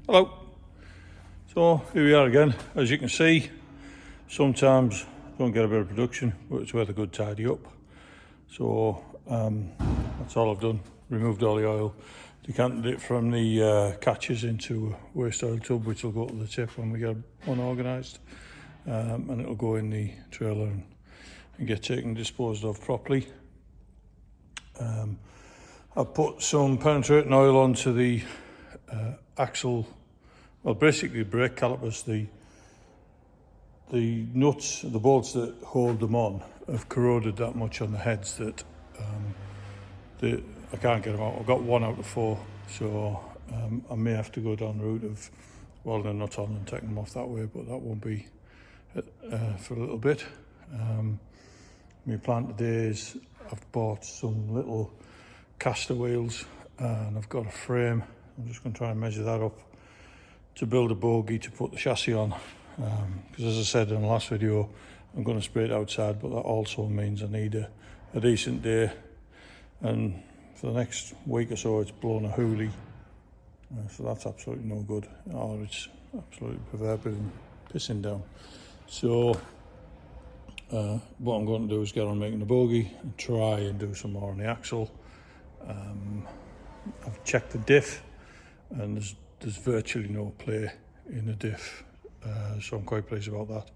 Hello. So here we are again. As you can see, sometimes don't get a bit of production, but it's worth a good tidy up. So that's all I've done. Removed all the oil, decanted it from the catches into a waste oil tub, which will go to the tip when we get one organised, and it'll go in the trailer and get taken and disposed of properly. I've put some penetrating oil onto the axle, well, basically brake calipers. The nuts, the bolts that hold them on, have corroded that much on the heads that I can't get them out. I've got 1 out of 4, so I may have to go down the route of welding a nut on and taking them off that way, but that won't be for a little bit. My plan today is I've bought some little caster wheels and I've got a frame. I'm just going to try and measure that up to build a bogie to put the chassis on, because as I said in the last video, I'm going to spray it outside, but that also means I need a decent day, and for the next week or so it's blown a hoolie, so that's absolutely no good, or it's absolutely proverbial and pissing down. So what I'm going to do is get on making the bogie and try and do some more on the axle. I've checked the diff and there's virtually no play in the diff, so I'm quite pleased about that.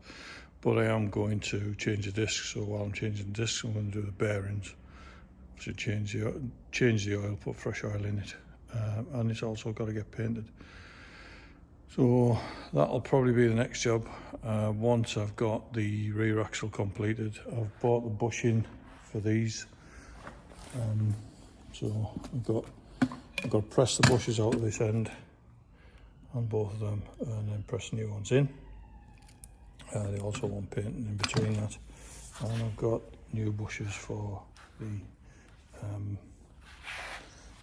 But I am going to change the discs, so while I'm changing the discs I'm going to do the bearings. So change the oil, put fresh oil in it, and it's also got to get painted. So that'll probably be the next job. Once I've got the rear axle completed, I've bought the bushing for these. So I've got to press the bushes out of this end on both of them and then press new ones in. They also want painting in between that, and I've got new bushes for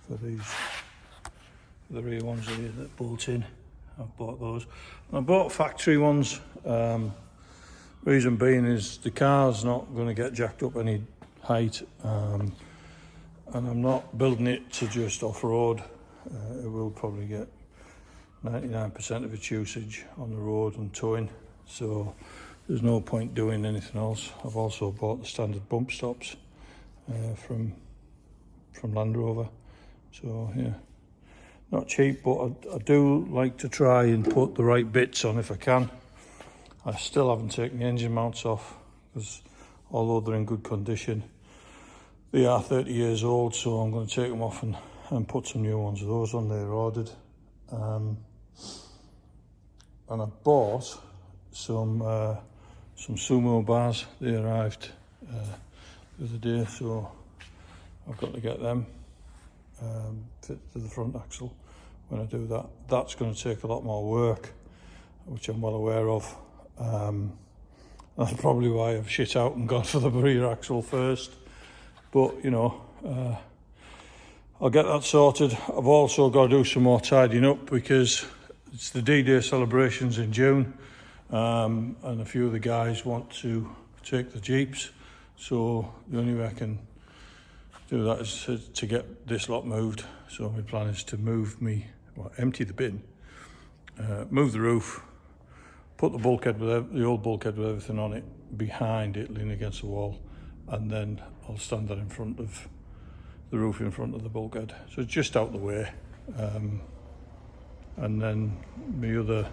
the rear ones here that bolt in. I've bought those. And I bought factory ones. Reason being is the car's not going to get jacked up any height, and I'm not building it to just off-road. It will probably get 99% of its usage on the road and towing, so there's no point doing anything else. I've also bought the standard bump stops from Land Rover, so yeah, not cheap, but I do like to try and put the right bits on if I can. I still haven't taken the engine mounts off, because although they're in good condition, they are 30 years old, so I'm going to take them off and put some new ones of those on. They're ordered. And I bought some sumo bars. They arrived the other day, so I've got to get them fit to the front axle. When I do that, that's going to take a lot more work, which I'm well aware of. That's probably why I've shit out and gone for the rear axle first. But you know, I'll get that sorted. I've also got to do some more tidying up because it's the D-Day celebrations in June, and a few of the guys want to take the Jeeps, so the only way I can do that is to get this lot moved. So my plan is to empty the bin, move the roof, put the bulkhead the old bulkhead with everything on it behind it, leaning against the wall, and then I'll stand that in front of the roof, in front of the bulkhead, so it's just out the way. And then my other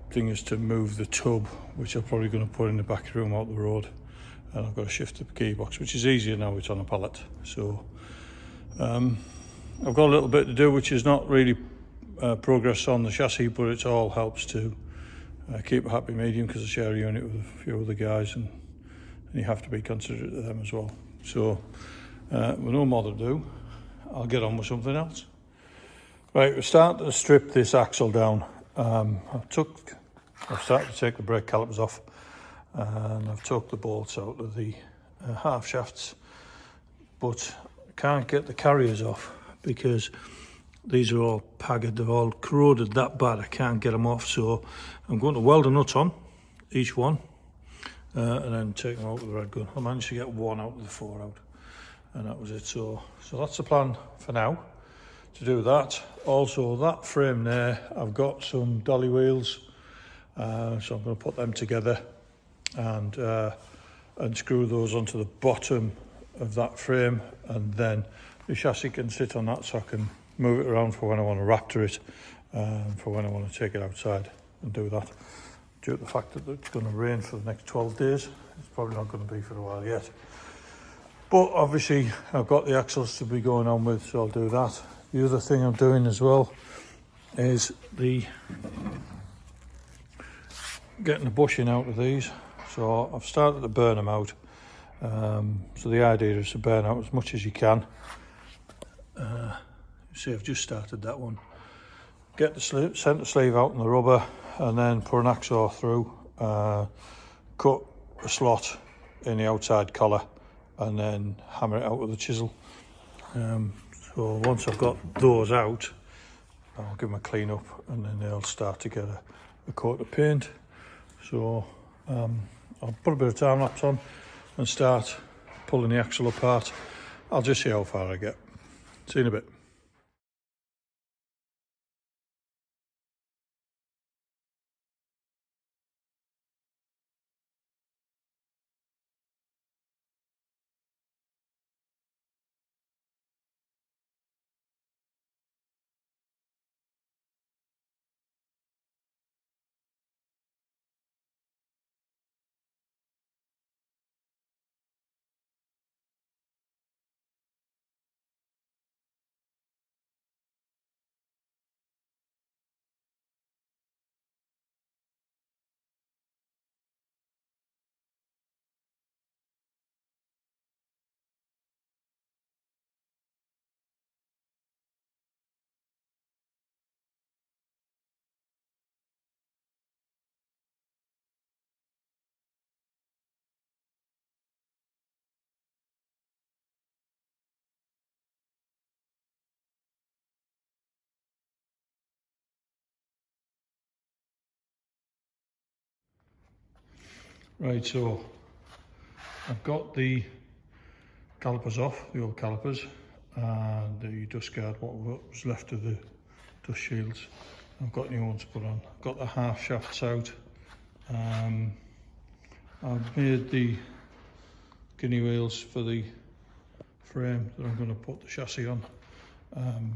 thing is to move the tub, which I'm probably going to put in the back room out the road, and I've got to shift the gearbox, which is easier now it's on a pallet. So I've got a little bit to do, which is not really progress on the chassis, but it all helps to keep a happy medium, because I share a unit with a few other guys, and you have to be considerate of them as well. So with no more to do, I'll get on with something else. Right, we're starting to strip this axle down. I've started to take the brake calipers off, and I've took the bolts out of the half shafts, but I can't get the carriers off because these are all pagged, they're all corroded that bad. I can't get them off, so I'm going to weld a nut on each one, and then take them out with the red gun. I managed to get 1 out of the 4 out, and that was it. So that's the plan for now. to do that. Also, that frame there, I've got some dolly wheels, so I'm going to put them together and screw those onto the bottom of that frame, and then the chassis can sit on that, so I can move it around for when I want to raptor it, for when I want to take it outside and do that. Due to the fact that it's going to rain for the next 12 days, it's probably not going to be for a while yet. But obviously I've got the axles to be going on with, so I'll do that. The other thing I'm doing as well is getting the bushing out of these. So I've started to burn them out. So the idea is to burn out as much as you can. See, I've just started that one. Get the centre sleeve out in the rubber, and then put an hacksaw through, cut a slot in the outside collar, and then hammer it out with a chisel. So once I've got those out, I'll give them a clean up, and then they'll start to get a coat of paint. So I'll put a bit of time lapse on and start pulling the axle apart. I'll just see how far I get. See you in a bit. Right, so I've got the calipers off, the old calipers, and the dust guard, what was left of the dust shields. I've got new ones put on. I've got the half shafts out. I've made the guinea wheels for the frame that I'm going to put the chassis on,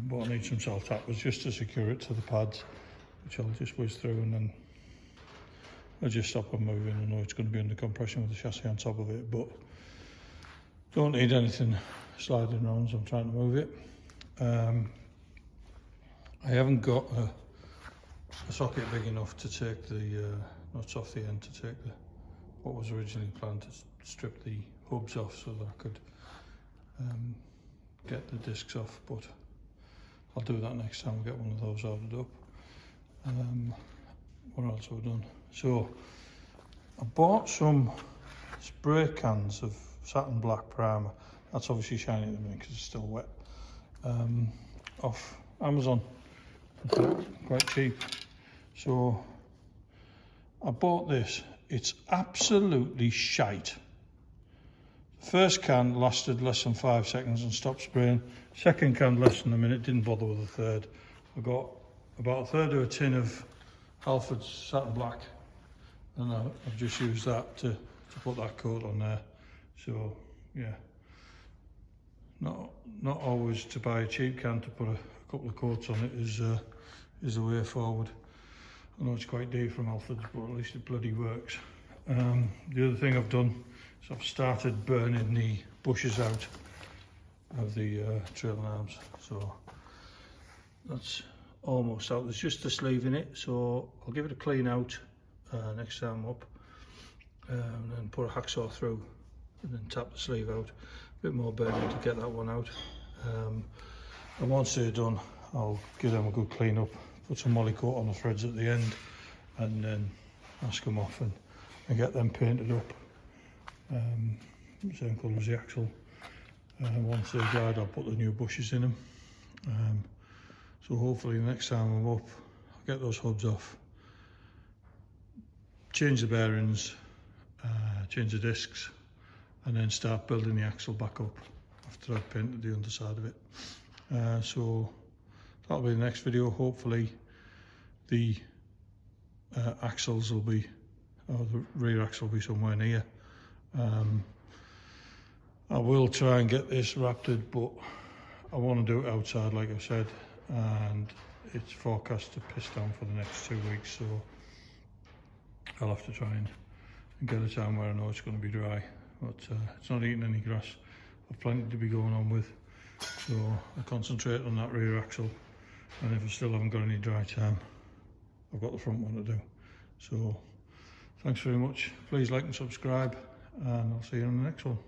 but I need some salt tappers just to secure it to the pads, which I'll just whiz through, and then I'll just stop them moving. I know it's going to be under compression with the chassis on top of it, but don't need anything sliding around as I'm trying to move it. I haven't got a socket big enough to take the nuts off the end, to take what was originally planned to strip the hubs off so that I could get the discs off, but I'll do that next time. I'll get one of those ordered up. What else have I done? So I bought some spray cans of satin black primer. That's obviously shiny at the minute because it's still wet. Off Amazon, quite cheap. So I bought this. It's absolutely shite. The first can lasted less than 5 seconds and stopped spraying. Second can less than a minute, didn't bother with the third. I got about a third of a tin of Halford's satin black, and I've just used that to put that coat on there. So yeah, not always to buy a cheap can to put a couple of coats on it is the way forward. I know it's quite deep from Halford's, but at least it bloody works. The other thing I've done is I've started burning the bushes out of the trailing arms. So that's almost out. There's just a sleeve in it, so I'll give it a clean out next time up, and then put a hacksaw through and then tap the sleeve out. A bit more burning to get that one out. And once they're done, I'll give them a good clean up, put some molly coat on the threads at the end, and then mask them off and get them painted up. Same colour as the axle. Once they're dried, I'll put the new bushes in them. So hopefully next time I'm up, I'll get those hubs off, change the bearings, change the discs, and then start building the axle back up after I've painted the underside of it. So that'll be the next video. Hopefully the axles will be, or the rear axle will be somewhere near. I will try and get this raptored, but I want to do it outside like I've said, and it's forecast to piss down for the next 2 weeks, so I'll have to try and get a time where I know it's going to be dry, but it's not eating any grass. I've plenty to be going on with, so I'll concentrate on that rear axle, and if I still haven't got any dry time, I've got the front one to do. So thanks very much. Please like and subscribe, and I'll see you in the next one.